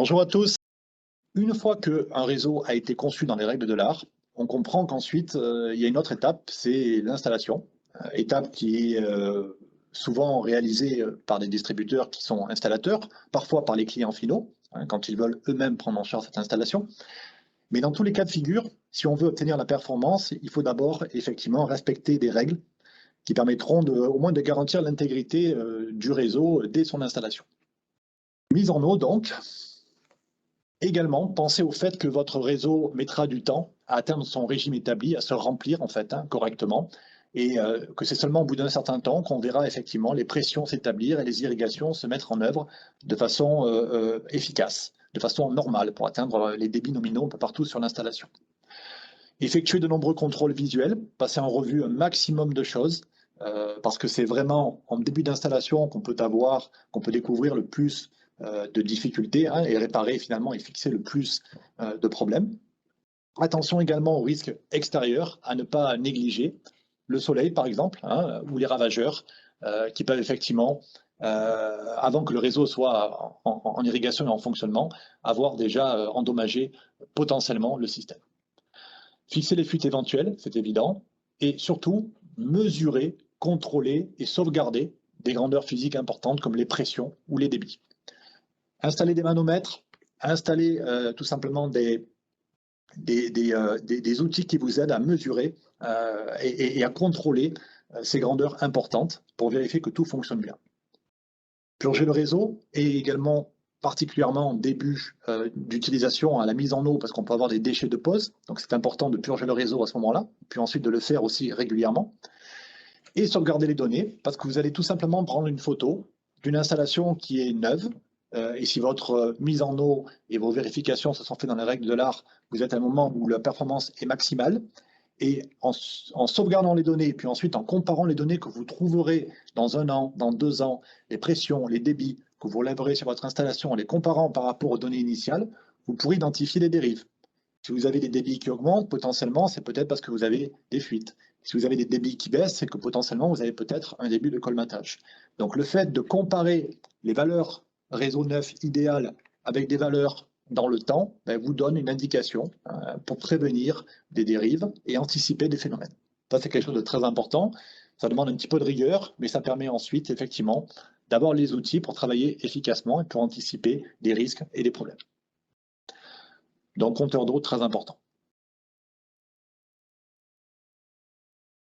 Bonjour à tous. Une fois qu'un réseau a été conçu dans les règles de l'art, on comprend qu'ensuite, il y a une autre étape, c'est l'installation. Étape qui est souvent réalisée par des distributeurs qui sont installateurs, parfois par les clients finaux, hein, quand ils veulent eux-mêmes prendre en charge cette installation. Mais dans tous les cas de figure, si on veut obtenir la performance, il faut d'abord effectivement respecter des règles qui permettront au moins de garantir l'intégrité du réseau dès son installation. Mise en eau donc. Également, pensez au fait que votre réseau mettra du temps à atteindre son régime établi, à se remplir en fait correctement, et que c'est seulement au bout d'un certain temps qu'on verra effectivement les pressions s'établir et les irrigations se mettre en œuvre de façon efficace, de façon normale pour atteindre les débits nominaux un peu partout sur l'installation. Effectuer de nombreux contrôles visuels, passer en revue un maximum de choses, parce que c'est vraiment en début d'installation qu'on peut découvrir le plus de difficultés et réparer finalement et fixer le plus de problèmes. Attention également aux risques extérieurs à ne pas négliger. Le soleil par exemple, ou les ravageurs qui peuvent effectivement, avant que le réseau soit en irrigation et en fonctionnement, avoir déjà endommagé potentiellement le système. Fixer les fuites éventuelles, c'est évident, et surtout mesurer, contrôler et sauvegarder des grandeurs physiques importantes comme les pressions ou les débits. Installer des manomètres, installer tout simplement des outils qui vous aident à mesurer et à contrôler ces grandeurs importantes pour vérifier que tout fonctionne bien. Purger le réseau et également particulièrement en début d'utilisation à la mise en eau parce qu'on peut avoir des déchets de pose, donc c'est important de purger le réseau à ce moment-là, puis ensuite de le faire aussi régulièrement. Et sauvegarder les données parce que vous allez tout simplement prendre une photo d'une installation qui est neuve, et si votre mise en eau et vos vérifications se sont faites dans les règles de l'art, vous êtes à un moment où la performance est maximale. Et en sauvegardant les données, puis ensuite en comparant les données que vous trouverez dans 1 an, dans 2 ans, les pressions, les débits que vous relèverez sur votre installation, en les comparant par rapport aux données initiales, vous pourrez identifier des dérives. Si vous avez des débits qui augmentent, potentiellement, c'est peut-être parce que vous avez des fuites. Si vous avez des débits qui baissent, c'est que potentiellement, vous avez peut-être un début de colmatage. Donc le fait de comparer les valeurs réseau neuf idéales avec des valeurs dans le temps, vous donne une indication pour prévenir des dérives et anticiper des phénomènes. Ça, c'est quelque chose de très important. Ça demande un petit peu de rigueur, mais ça permet ensuite, effectivement, d'avoir les outils pour travailler efficacement et pour anticiper des risques et des problèmes. Donc, compteur d'eau, très important.